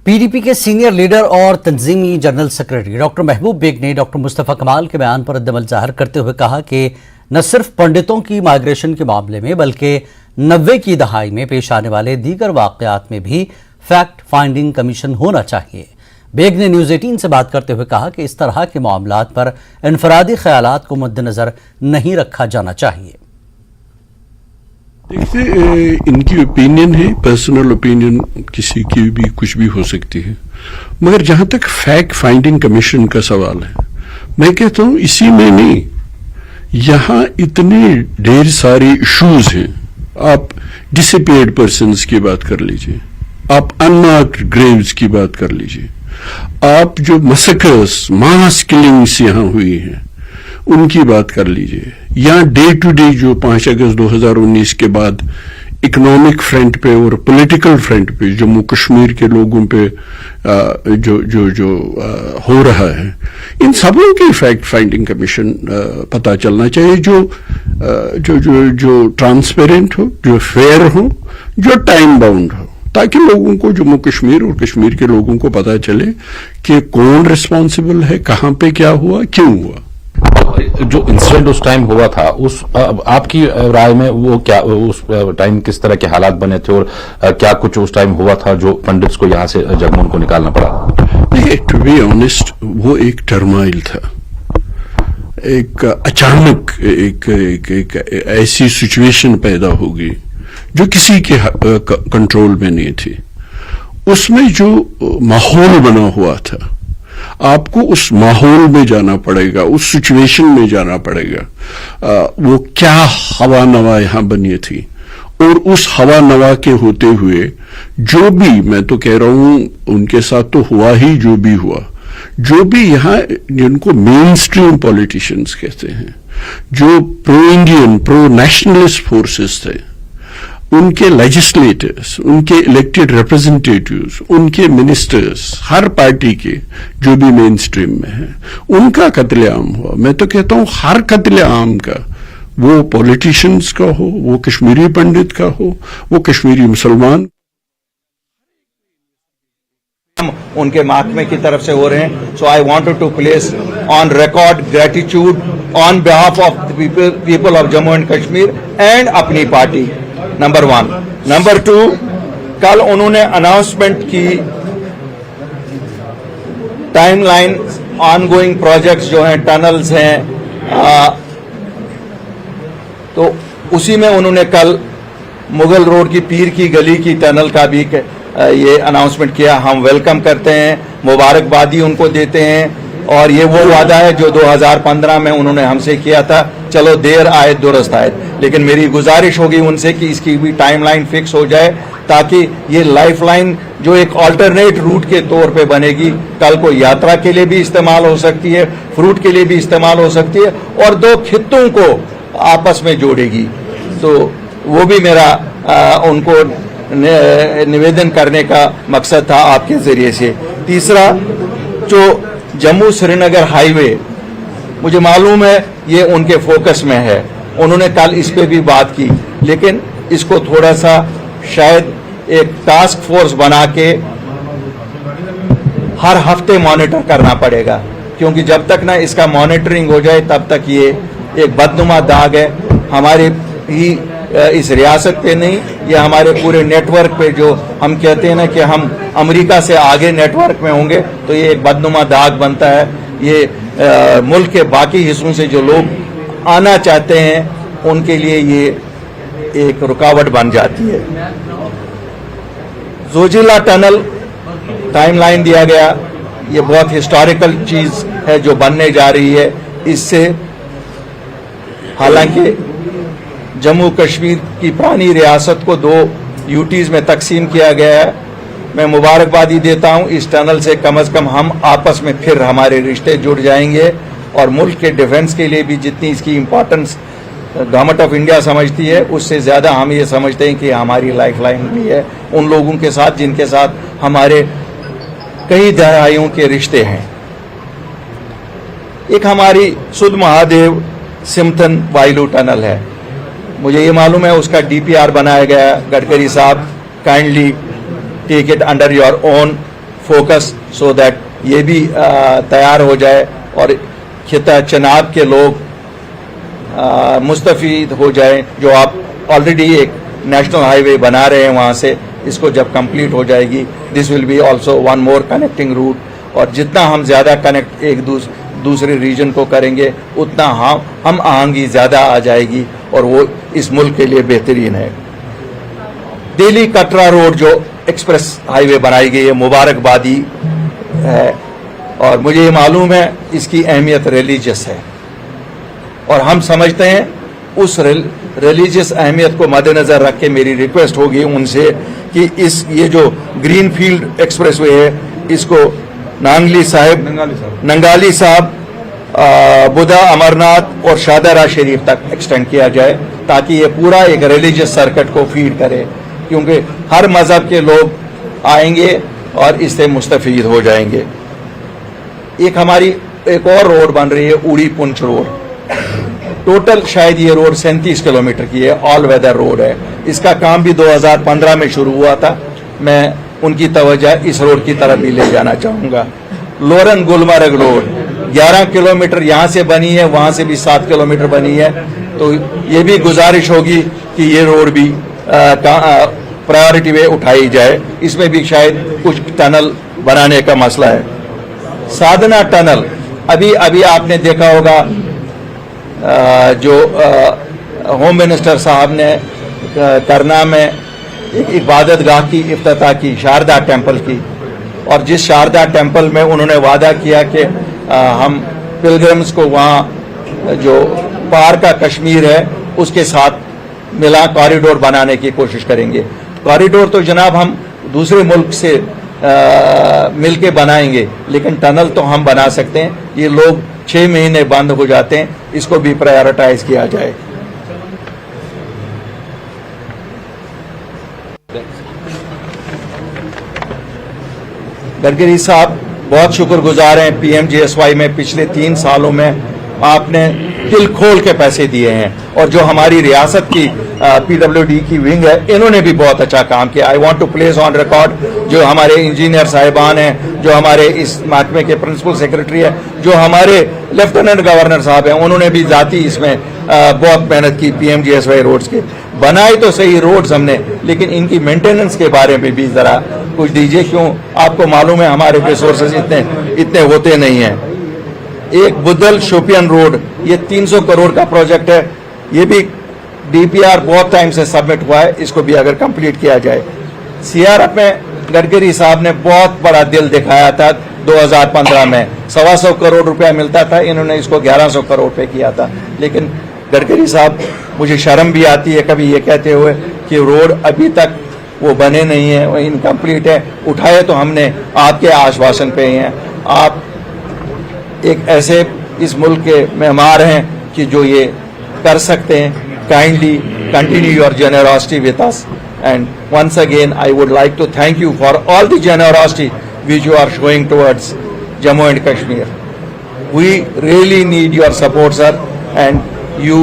PDP के senior leader और तंजीमी general secretary doctor महबूब bag ने डॉक्टर मुस्तफा कमाल के बयान पर रद्दअमल जाहिर करते हुए कहा कि न सिर्फ पंडितों की माइग्रेशन के मामले में बल्कि 90 की दहाई में पेश आने वाले दीगर वाकयात में भी फैक्ट फाइंडिंग कमीशन होना चाहिए। बेग ने न्यूज़ 18 से बात करते हुए कहा कि इस तरह के मामलात पर इनफरादी ख्यालात को मद्देनजर नहीं रखा जाना चाहिए। देखिए, इनकी ओपिनियन है, पर्सनल ओपिनियन, किसी की भी कुछ भी हो सकती है, मगर जहां तक फैक्ट फाइंडिंग कमीशन का सवाल है, मैं कहता हूं इसी में नहीं, यहां इतने ढेर सारे इश्यूज हैं। आप डिसअपीयर्ड पर्सन्स की बात कर लीजिए, आप अनमार्क्ड ग्रेव्स की बात कर लीजिए, आप जो मैसेकर्स, मास किलिंग्स यहां हुई हैं उनकी बात कर लीजिए, या डे टू डे जो 5 अगस्त 2019 के बाद इकोनॉमिक फ्रंट पे और पॉलिटिकल फ्रंट पे जम्मू कश्मीर के लोगों पे जो हो रहा है, इन सबों की फैक्ट फाइंडिंग कमीशन पता चलना चाहिए, जो ट्रांसपेरेंट हो, जो फेयर हो, जो टाइम बाउंड हो, ताकि लोगों को, जम्मू कश्मीर और कश्मीर के लोगों को पता चले कि कौन रिस्पॉन्सिबल है, कहां पे क्या हुआ, क्यों हुआ। जो इंसिडेंट उस टाइम हुआ था, उस आपकी राय में वो क्या, उस टाइम किस तरह के हालात बने थे और क्या कुछ उस टाइम हुआ था जो पंडित्स को यहां से जगमून को निकालना पड़ा? देखिए, टू बी ऑनेस्ट, वो एक टर्माइल था, एक अचानक एक ऐसी सिचुएशन पैदा हो गई जो किसी के कंट्रोल में नहीं थी। उसमें जो माहौल बना हुआ था, आपको उस माहौल में जाना पड़ेगा, उस सिचुएशन में जाना पड़ेगा। वो क्या हवा नवा यहां बनी थी, और उस हवा नवा के होते हुए जो भी, मैं तो कह रहा हूं उनके साथ तो हुआ ही, जो भी हुआ, जो भी यहां जिनको मेन स्ट्रीम पॉलिटिशियंस कहते हैं, जो pro Indian, pro nationalist forces थे, उनके लेजिस्लेटर्स, उनके इलेक्टेड रिप्रेजेंटेटिव्स, उनके मिनिस्टर्स, हर पार्टी के जो भी मेन स्ट्रीम में है, उनका कत्लेआम हुआ। मैं तो कहता हूं हर कत्लेआम का, वो पॉलिटिशियंस का हो, वो कश्मीरी पंडित का हो, वो कश्मीरी मुसलमान, उनके महकमे की तरफ से हो रहे हैं। So I wanted to place on record gratitude on behalf of people of Jammu and Kashmir and Apni party, number 1। Number 2, कल उन्होंने अनाउंसमेंट की टाइमलाइन, ऑनगोइंग प्रोजेक्ट्स जो हैं, टनल्स हैं, तो उसी में उन्होंने कल मुगल रोड की पीर की गली की टनल का भी ये अनाउंसमेंट किया। हम वेलकम करते हैं, मुबारकबादी उनको देते हैं, और ये वो वादा है जो 2015 में उन्होंने हमसे किया था। चलो देर आए दुरुस्त आए, लेकिन मेरी गुजारिश होगी उनसे कि इसकी भी टाइमलाइन फिक्स हो जाए, ताकि ये लाइफलाइन जो एक अल्टरनेट रूट के तौर पे बनेगी, कल को यात्रा के लिए भी इस्तेमाल हो सकती है, फ्रूट के लिए भी इस्तेमाल हो सकती है, और 2 खित्तों को आपस में जोड़ेगी। तो वो भी मेरा उनको निवेदन करने का मकसद था आपके जरिए से। तीसरा, जो जम्मू श्रीनगर हाईवे, मुझे मालूम है ये उनके फोकस में है, उन्होंने कल इस पे भी बात की, लेकिन इसको थोड़ा सा शायद एक टास्क फोर्स बना के हर हफ्ते मॉनिटर करना पड़ेगा, क्योंकि जब तक ना इसका मॉनिटरिंग हो जाए तब तक ये एक बदनुमा दाग है हमारे ही इस रियासत पे नहीं, ये हमारे पूरे नेटवर्क पे, जो हम कहते हैं ना कि हम अमेरिका से आगे नेटवर्क में होंगे, तो ये एक बदनुमा दाग बनता है। ये मुल्क के बाकी हिस्सों से जो लोग आना चाहते हैं उनके लिए ये एक रुकावट बन जाती है। जोजिला टनल टाइमलाइन दिया गया, ये बहुत हिस्टोरिकल चीज है जो बनने जा रही है। इससे हालांकि जम्मू कश्मीर की पुरानी रियासत को 2 यूटीज में तकसीम किया गया है, मैं मुबारकबादी देता हूं। इस टनल से कम हम आपस में फिर हमारे रिश्ते जुड़ जाएंगे, और मुल्क के डिफेंस के लिए भी जितनी इसकी इम्पोर्टेंस गवर्नमेंट ऑफ इंडिया समझती है, उससे ज्यादा हम ये समझते हैं कि हमारी लाइफलाइन भी है उन लोगों के साथ जिनके साथ हमारे कई दहाइयों के रिश्ते हैं। एक हमारी सुध महादेव सिमथन वाइलू टनल है, मुझे ये मालूम है उसका डीपीआर बनाया गया। गडकरी साहब kindly take it under your own focus so that ये भी तैयार हो जाए और खिता चनाब के लोग मुस्तफीद हो जाए। जो आप ऑलरेडी एक नेशनल हाईवे बना रहे हैं वहाँ से, इसको जब कंप्लीट हो जाएगी, this will be also one more connecting route. और जितना हम ज़्यादा कनेक्ट एक दूसरे रीजन को करेंगे उतना हम आहंगी ज़्यादा आ जाएगी और वो इस मुल्क के लिए बेहतरीन है। दिल्ली कटरा रोड जो एक्सप्रेस हाईवे बनाई गई है, मुबारकबादी है और मुझे ये मालूम है इसकी अहमियत रिलीजियस है और हम समझते हैं उस रिलीजियस अहमियत को मद्देनज़र रख के मेरी रिक्वेस्ट होगी उनसे कि ये जो ग्रीन फील्ड एक्सप्रेसवे है इसको नंगाली साहब बुधा अमरनाथ और शाहदरा शरीफ तक एक्सटेंड किया जाए ताकि ये पूरा एक रिलीजियस सर्किट को फीड करे, क्योंकि हर मजहब के लोग आएंगे और इससे मुस्तफीद हो जाएंगे। एक हमारी एक और रोड बन रही है उड़ी पुंछ रोड, टोटल शायद ये रोड 37 किलोमीटर की है, ऑल वेदर रोड है। इसका काम भी 2015 में शुरू हुआ था। मैं उनकी तवज्जो इस रोड की तरफ भी ले जाना चाहूँगा। लोरन गुलमर्ग रोड 11 किलोमीटर यहाँ से बनी है, वहाँ से भी 7 किलोमीटर बनी है, तो ये भी गुजारिश होगी कि ये रोड भी प्रायोरिटी में उठाई जाए। इसमें भी शायद कुछ टनल बनाने का मसला है। साधना टनल अभी आपने देखा होगा जो होम मिनिस्टर साहब ने करना में एक इबादत गाह की इफ्तिताह की, शारदा टेम्पल की, और जिस शारदा टेम्पल में उन्होंने वादा किया कि हम पिलग्रिम्स को वहाँ जो पार का कश्मीर है उसके साथ मिला कॉरिडोर बनाने की कोशिश करेंगे। कॉरिडोर तो जनाब हम दूसरे मुल्क से मिलके बनाएंगे, लेकिन टनल तो हम बना सकते हैं। ये लोग 6 महीने बंद हो जाते हैं, इसको भी प्रायोरिटाइज किया जाए। गडकरी साहब बहुत शुक्रगुजार हैं, PMGSY में पिछले 3 सालों में आपने दिल खोल के पैसे दिए हैं और जो हमारी रियासत की PWD की विंग है इन्होंने भी बहुत अच्छा काम किया। I want to place on record जो हमारे इंजीनियर साहिबान हैं, जो हमारे इस महकमे के प्रिंसिपल सेक्रेटरी है, जो हमारे लेफ्टिनेंट गवर्नर साहब हैं, उन्होंने भी जाती इसमें बहुत मेहनत की। PMGSY रोड्स के बनाए तो सही रोड्स हमने, लेकिन इनकी मेंटेनेंस के बारे में भी जरा कुछ दीजिए। क्यों, आपको मालूम है हमारे रिसोर्सेज इतने होते नहीं हैं। एक बुद्धल शोपियन रोड, ये 300 करोड़ का प्रोजेक्ट है, ये भी DPR बहुत टाइम से सबमिट हुआ है, इसको भी अगर कंप्लीट किया जाए। CRF में गडकरी साहब ने बहुत बड़ा दिल दिखाया था 2015 में, 125 करोड़ रुपया मिलता था, इन्होंने इसको 1100 करोड़ पे किया था। लेकिन गडकरी साहब, मुझे शर्म भी आती है कभी ये कहते हुए कि रोड अभी तक वो बने नहीं है, वो इनकम्प्लीट है। उठाए तो हमने आपके आश्वासन पे ही हैं। आप एक ऐसे इस मुल्क के मेहमान हैं कि जो ये कर सकते हैं। Kindly continue your generosity with us, and once again I would like to thank you for all the generosity which you are showing towards Jammu and Kashmir. We really need your support, sir, and you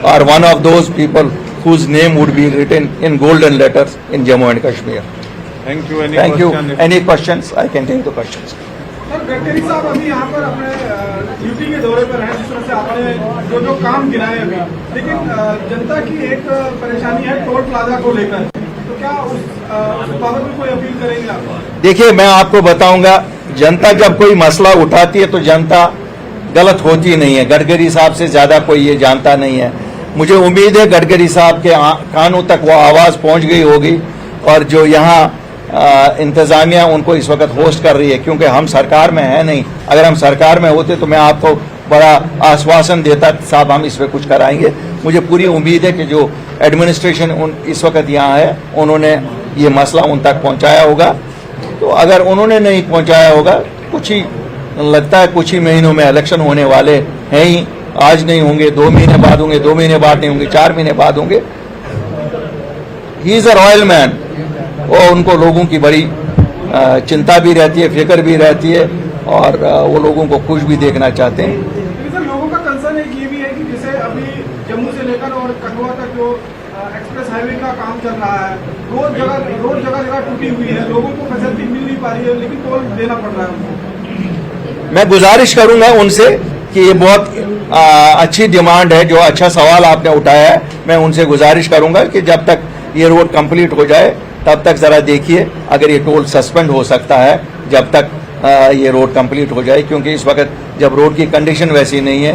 are one of those people whose name would be written in golden letters in Jammu and Kashmir. Thank you. Thank you. Any questions? I can take the questions. Sir, Gadkari साहब अभी यहाँ पर अपने duty के दौरे पर हैं, जिस तरह से आपने जो काम गिनाए अभी, लेकिन जनता की एक परेशानी है टोल प्लाजा को लेकर, तो क्या उस बाबत में कोई अपील करेंगे आप? देखिए, मैं आपको बताऊंगा, जनता जब कोई मसला उठाती है तो जनता गलत होती नहीं है। गडकरी साहब से ज्यादा कोई ये जानता नहीं है। मुझे उम्मीद है गडकरी साहब के कानों तक वो आवाज पहुंच गई होगी और जो यहाँ इंतजामिया उनको इस वक्त होस्ट कर रही है, क्योंकि हम सरकार में है नहीं। अगर हम सरकार में होते तो मैं आपको बड़ा आश्वासन देता साहब हम इस पर कुछ कराएंगे। मुझे पूरी उम्मीद है कि जो एडमिनिस्ट्रेशन इस वक्त यहाँ है उन्होंने ये मसला उन तक पहुँचाया होगा। तो अगर उन्होंने नहीं पहुँचाया होगा, कुछ ही लगता है कुछ ही महीनों में इलेक्शन होने वाले हैं ही, आज नहीं होंगे, 2 महीने बाद होंगे, 2 महीने बाद नहीं होंगे, 4 महीने बाद होंगे। He is a royal man और उनको लोगों की बड़ी चिंता भी रहती है, फिक्र भी रहती है और वो लोगों को खुश भी देखना चाहते हैं। लेकिन सर, लोगों का कंसर्न एक ये भी है कि जैसे अभी जम्मू से लेकर और कठुआ तक जो एक्सप्रेस हाईवे का काम चल रहा है, रोड जगह टूटी हुई है, लोगों को फैसिलिटी मिल नहीं पा रही है, लेकिन टोल देना पड़ रहा है उनको। मैं गुजारिश करूंगा उनसे कि ये बहुत अच्छी डिमांड है, जो अच्छा सवाल आपने उठाया है। मैं उनसे गुजारिश करूंगा कि जब तक ये रोड कंप्लीट हो जाए तब तक जरा देखिए, अगर ये टोल सस्पेंड हो सकता है जब तक ये रोड कंप्लीट हो जाए, क्योंकि इस वक्त जब रोड की कंडीशन वैसी नहीं है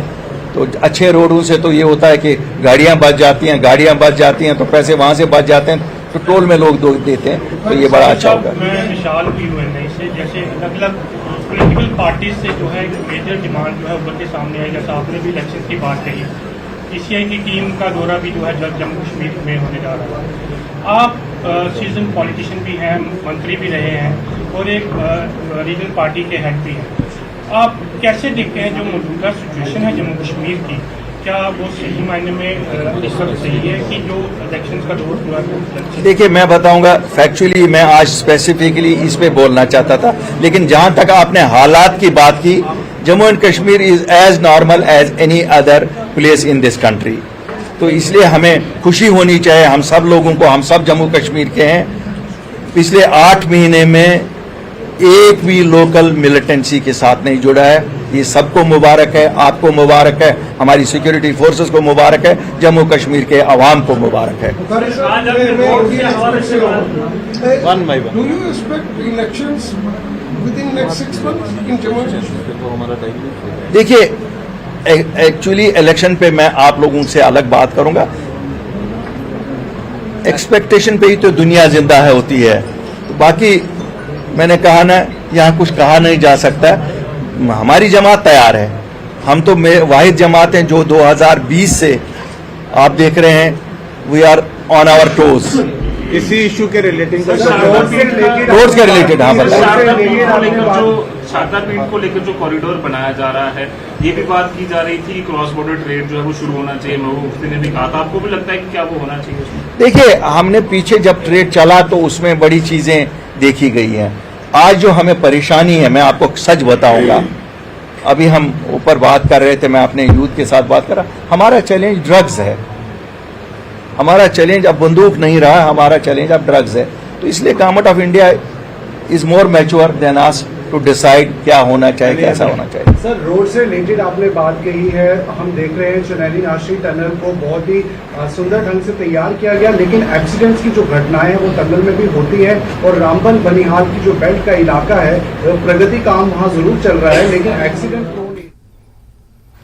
तो अच्छे रोडों से तो ये होता है कि गाड़ियां बच जाती हैं तो पैसे वहां से बच जाते हैं, तो टोल में लोग देते हैं, तो ये बड़ा अच्छा होगा। मैं विशाल भी हुए नहीं से जैसे अलग अलग पॉलिटिकल पार्टीज से जो है मेजर डिमांड जो है उभर के सामने आई, जैसा आपने भी इलेक्शन की बात कही, पीसीआई की टीम का दौरा भी जो है जम्मू कश्मीर में होने जा रहा है। आप सीजन पॉलिटिशियन भी हैं, मंत्री भी रहे हैं और एक रीजनल पार्टी के हेड भी हैं, आप कैसे देखते हैं जो मौजूदा सिचुएशन है जम्मू कश्मीर की, क्या वो सही मायने में इस वक्त सही है कि जो इलेक्शन का दौर हुआ है? देखिए, मैं बताऊंगा फैक्चुअली, मैं आज स्पेसिफिकली इस पे बोलना चाहता था, लेकिन जहां तक आपने हालात की बात की, Jammu and Kashmir is as normal as any other place in this country, तो इसलिए हमें खुशी होनी चाहिए हम सब लोगों को। हम सब जम्मू कश्मीर के हैं। पिछले 8 महीने में एक भी लोकल मिलिटेंसी के साथ नहीं जुड़ा है। ये सबको मुबारक है, आपको मुबारक है, हमारी सिक्योरिटी फोर्सेस को मुबारक है, जम्मू कश्मीर के अवाम को मुबारक है। Do you expect elections within next 6 months in Jammu and Kashmir? देखिए, एक्चुअली इलेक्शन पे मैं आप लोगों से अलग बात करूंगा। एक्सपेक्टेशन पे ही तो दुनिया जिंदा है होती है, तो बाकी मैंने कहा ना, यहाँ कुछ कहा नहीं जा सकता। हमारी जमात तैयार है, हम तो वाहिद जमात हैं जो 2020 से आप देख रहे हैं, we are on our toes. इसी इशू के रिलेटिंग रोड्स के रिलेटेड, हाँ बताइए। शारदा पीठ को लेकर जो कॉरिडोर बनाया जा रहा है, ये भी बात की जा रही थी, क्रॉस बॉर्डर ट्रेड जो है वो शुरू होना चाहिए, महबूब मुफ्ती ने भी कहा था, आपको भी लगता है कि क्या वो होना चाहिए उसमें? देखिए, हमने पीछे जब ट्रेड चला तो उसमें बड़ी चीजें देखी गई हैं। आज जो हमें परेशानी है, मैं आपको सच बताऊंगा, अभी हम ऊपर बात कर रहे थे, मैं अपने यूथ के साथ बात कर रहा, हमारा चैलेंज ड्रग्स है। हमारा चैलेंज अब बंदूक नहीं रहा, हमारा चैलेंज अब ड्रग्स है। तो इसलिए government of India is more mature than us to decide क्या होना चाहिए, कैसा होना चाहिए। सर, रोड से रिलेटेड आपने बात कही है, हम देख रहे हैं चुनैनी नाशी टनल को बहुत ही सुंदर ढंग से तैयार किया गया, लेकिन एक्सीडेंट्स की जो घटनाएं हैं वो टनल में भी होती है, और रामबन बनिहाल की जो बेल्ट का इलाका है, प्रगति काम वहाँ जरूर चल रहा है, लेकिन एक्सीडेंट